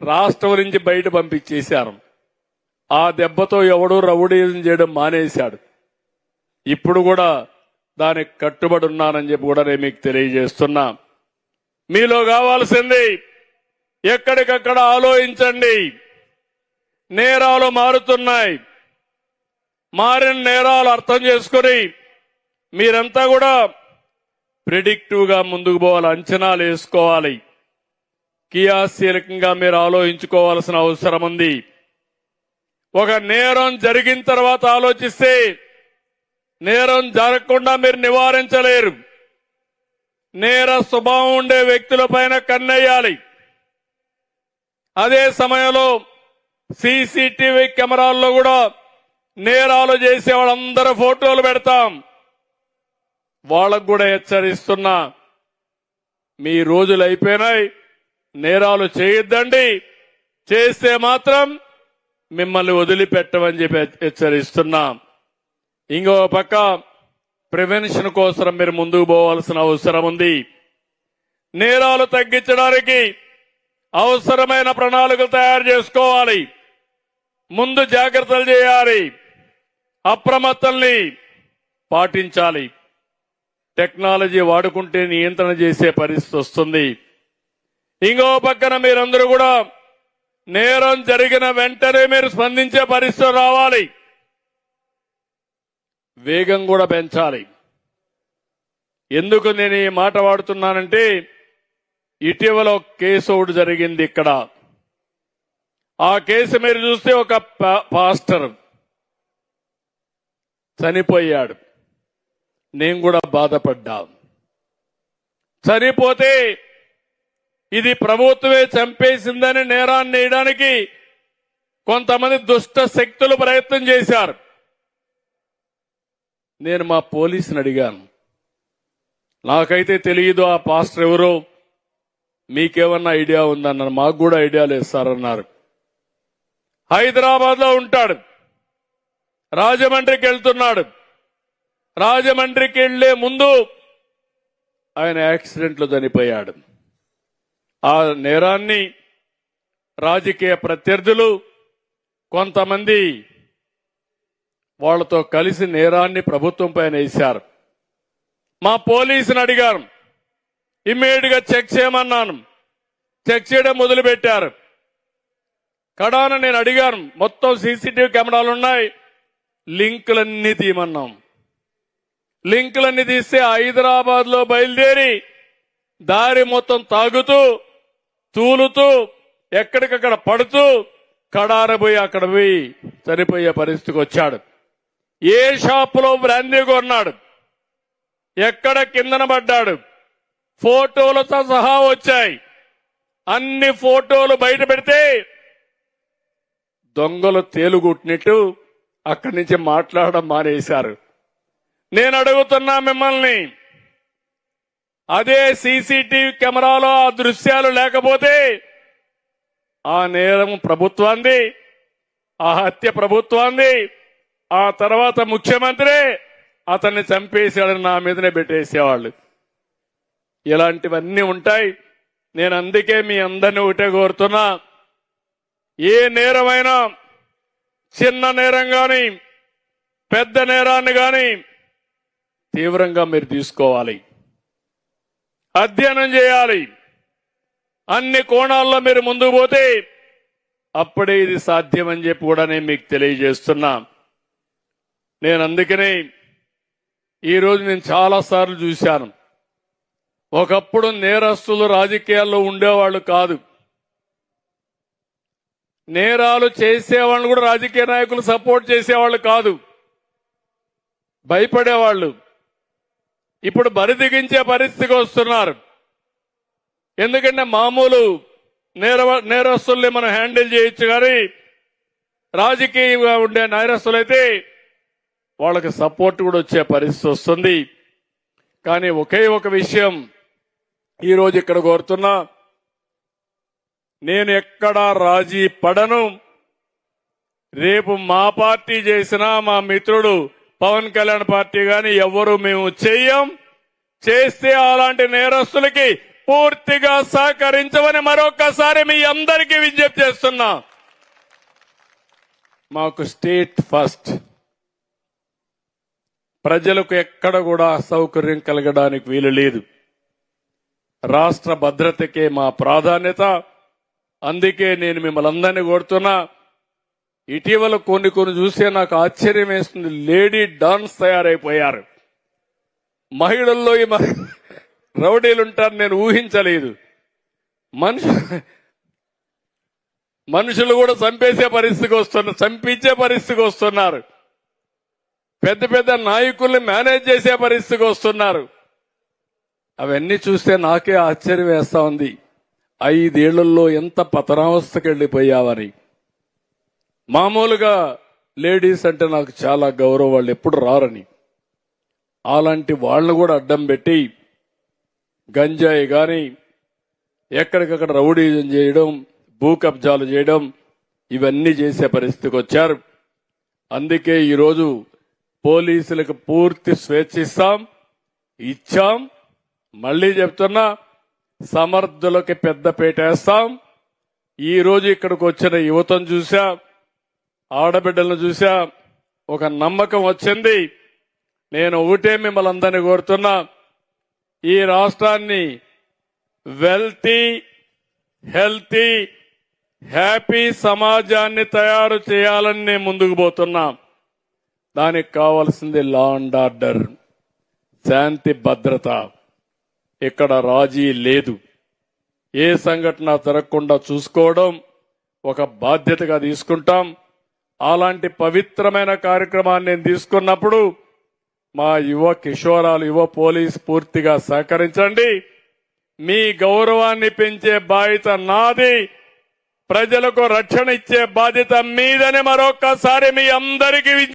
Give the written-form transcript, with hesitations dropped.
రాష్ట్రం నుంచి బయట పంపించేశారు. ఆ దెబ్బతో ఎవడూ రౌడీజం చేయడం మానేశాడు. ఇప్పుడు కూడా దానికి కట్టుబడి ఉన్నానని చెప్పి కూడా నేను మీకు తెలియజేస్తున్నా. మీలో కావాల్సింది ఎక్కడికక్కడ ఆలోచించండి. నేరాలు మారుతున్నాయి. మారిన నేరాలు అర్థం చేసుకుని మీరంతా కూడా ప్రిడిక్టివ్ గా ముందుకు పోవాలి, అంచనాలు వేసుకోవాలి. క్రియాశీలకంగా మీరు ఆలోచించుకోవాల్సిన అవసరం ఉంది. ఒక నేరం జరిగిన తర్వాత ఆలోచిస్తే నేరం జరగకుండా మీరు నివారించలేరు. నేర స్వభావం ఉండే వ్యక్తులపైన కన్నెయ్యాలి. అదే సమయంలో సీసీటీవీ కెమెరాల్లో కూడా నేరాలు చేసే వాళ్ళందరూ ఫోటోలు పెడతాం. వాళ్ళకు కూడా హెచ్చరిస్తున్నా, మీ రోజులు అయిపోయినాయి, నేరాలు చేయొద్దండి. చేస్తే మాత్రం మిమ్మల్ని వదిలిపెట్టమని చెప్పి హెచ్చరిస్తున్నాం. ఇంకో పక్క ప్రివెన్షన్ కోసం మీరు ముందుకు పోవాల్సిన అవసరం ఉంది. నేరాలు తగ్గించడానికి అవసరమైన ప్రణాళికలు తయారు చేసుకోవాలి. ముందు జాగ్రత్తలు చేయాలి. అప్రమత్తల్ని పాటించాలి. టెక్నాలజీ వాడుకుంటే నియంత్రణ చేసే పరిస్థితి వస్తుంది. ఇంకో పక్కన మీరందరూ కూడా నేరం జరిగిన వెంటనే మీరు స్పందించే పరిస్థితి రావాలి. వేగం కూడా పెంచాలి. ఎందుకు నేను ఈ మాట వాడుతున్నానంటే, ఇటీవల ఒక కేసు ఒకటి జరిగింది ఇక్కడ. ఆ కేసు మీరు చూస్తే ఒక పాస్టర్ చనిపోయాడు. నేను కూడా బాధపడ్డా. చనిపోతే ఇది ప్రభుత్వమే చంపేసిందని నేరాన్ని వేయడానికి కొంతమంది దుష్ట శక్తులు ప్రయత్నం చేశారు. నేను మా పోలీసుని అడిగాను, నాకైతే తెలియదు ఆ పాస్టర్ ఎవరో, మీకేమన్నా ఐడియా ఉందన్నారు. మాకు కూడా ఐడియా లేదు సార్ అన్నారు. హైదరాబాద్ లో ఉంటాడు, రాజమండ్రికి వెళ్తున్నాడు. రాజమండ్రికి వెళ్లే ముందు ఆయన యాక్సిడెంట్ లో చనిపోయాడు. ఆ నేరాన్ని రాజకీయ ప్రత్యర్థులు కొంతమంది వాళ్లతో కలిసి నేరాన్ని ప్రభుత్వం పైన వేశారు. మా పోలీసుని అడిగారు, ఇమ్మీడియట్ గా చెక్ చేయమన్నాను. చెక్ చేయడం మొదలుపెట్టారు. కడాన నేను అడిగాను, మొత్తం సీసీటీవీ కెమెరాలు ఉన్నాయి, లింకులన్నీ తీయమన్నాం. లింకులన్నీ తీస్తే హైదరాబాద్ లో బయలుదేరి దారి మొత్తం తాగుతూ తూలుతూ ఎక్కడికక్కడ పడుతూ కడారబోయి అక్కడ పోయి చనిపోయే పరిస్థితికి వచ్చాడు. ఏ షాపులో బ్రాందీ కొన్నాడు, ఎక్కడ కిందన పడ్డాడు, ఫోటోలతో సహా వచ్చాయి. అన్ని ఫోటోలు బయట పెడితే దొంగలు తేలుగుట్టినట్టు అక్కడి నుంచి మాట్లాడడం మానేశారు. నేను అడుగుతున్నా మిమ్మల్ని, అదే సీసీటీవీ కెమెరాలో ఆ దృశ్యాలు లేకపోతే ఆ నేరం ప్రభుత్వాన్ని, ఆ హత్య ప్రభుత్వాన్ని, ఆ తర్వాత ముఖ్యమంత్రి అతన్ని చంపేశాడని నా మీదనే పెట్టేసేవాళ్ళు. ఇలాంటివన్నీ ఉంటాయి. నేను అందుకే మీ అందరినీ ఒకటే కోరుతున్నా, ఏ నేరమైనా చిన్న నేరం గాని పెద్ద నేరాన్ని గాని తీవ్రంగా మీరు తీసుకోవాలి, అధ్యయనం చేయాలి. అన్ని కోణాల్లో మీరు ముందుకు పోతే అప్పుడే ఇది సాధ్యమని చెప్పి కూడా నేను మీకు తెలియజేస్తున్నా. నేను అందుకనే ఈరోజు నేను చాలాసార్లు చూశాను, ఒకప్పుడు నేరస్తులు రాజకీయాల్లో ఉండేవాళ్ళు కాదు. నేరాలు చేసేవాళ్ళు కూడా రాజకీయ నాయకులు సపోర్ట్ చేసేవాళ్ళు కాదు, భయపడేవాళ్ళు. ఇప్పుడు బరిదిగించే పరిస్థితికి వస్తున్నారు. ఎందుకంటే మామూలు నేరస్తుల్ని మనం హ్యాండిల్ చేయొచ్చు, కానీ రాజకీయంగా ఉండే నేరస్తులైతే వాళ్ళకి సపోర్ట్ కూడా వచ్చే పరిస్థితి వస్తుంది. కానీ ఒకే ఒక విషయం ఈరోజు ఇక్కడ కోరుతున్నా, నేను ఎక్కడా రాజీ పడను. రేపు మా పార్టీ చేసినా, మా మిత్రుడు పవన్ కళ్యాణ్ పార్టీ గాని ఎవరు మేము చెయ్యం. చేస్తే అలాంటి నేరస్తులకి పూర్తిగా సహకరించమని మరొకసారి మీ అందరికీ విజ్ఞప్తి చేస్తున్నా. మాకు స్టేట్ ఫస్ట్. ప్రజలకు ఎక్కడ కూడా అసౌకర్యం కలగడానికి వీలు లేదు. రాష్ట్ర భద్రతకే మా ప్రాధాన్యత. అందుకే నేను మిమ్మల్ని అందరినీ కోరుతున్నా. ఇటీవల కొన్ని చూస్తే నాకు ఆశ్చర్యం వేస్తుంది. లేడీ డాన్స్ తయారైపోయారు. మహిళల్లో ఈ రౌడీలుంటారు నేను ఊహించలేదు. మనుషులు కూడా చంపించే పరిస్థితికి వస్తున్నారు. పెద్ద పెద్ద నాయకుల్ని మేనేజ్ చేసే పరిస్థితికి వస్తున్నారు. అవన్నీ చూస్తే నాకే ఆశ్చర్యం వేస్తా ఉంది. 5 ఏళ్లలో ఎంత పతనావస్థకి వెళ్లిపోయావని. మామూలుగా లేడీస్ అంటే నాకు చాలా గౌరవం, వాళ్ళు ఎప్పుడు రారని. అలాంటి వాళ్ళను కూడా అడ్డం పెట్టి గంజాయి గాని ఎక్కడికక్కడ రౌడీజం చేయడం, భూ కబ్జాలు చేయడం, ఇవన్నీ చేసే పరిస్థితికి వచ్చారు. అందుకే ఈరోజు పోలీసులకు పూర్తి స్వేచ్ఛ ఇచ్చాం. మళ్లీ చెప్తున్నా, సమర్థులకి పెద్ద పీటేస్తాం. ఈ రోజు ఇక్కడికి వచ్చిన యువతను చూసా, ఆడబిడ్డలను చూసా, ఒక నమ్మకం వచ్చింది. నేను ఒకటే మిమ్మల్ని అందరినీ కోరుతున్నా, ఈ రాష్ట్రాన్ని వెల్తీ, హెల్తీ, హ్యాపీ సమాజాన్ని తయారు చేయాలని నేను ముందుకు పోతున్నా. దానికి కావాల్సింది లా అండ్ ఆర్డర్, శాంతి భద్రత. ఇక్కడ రాజీ లేదు. ఏ సంఘటన జరగకుండా చూసుకోవడం ఒక బాధ్యతగా తీసుకుంటాం. అలాంటి పవిత్రమైన కార్యక్రమాన్ని నేను తీసుకున్నప్పుడు మా యువ కిషోరాలు, యువ పోలీస్ పూర్తిగా సహకరించండి. మీ గౌరవాన్ని పెంచే బాధ్యత నాది. ప్రజలకు రక్షణ ఇచ్చే బాధ్యత మీదని మరొక్కసారి మీ అందరికీ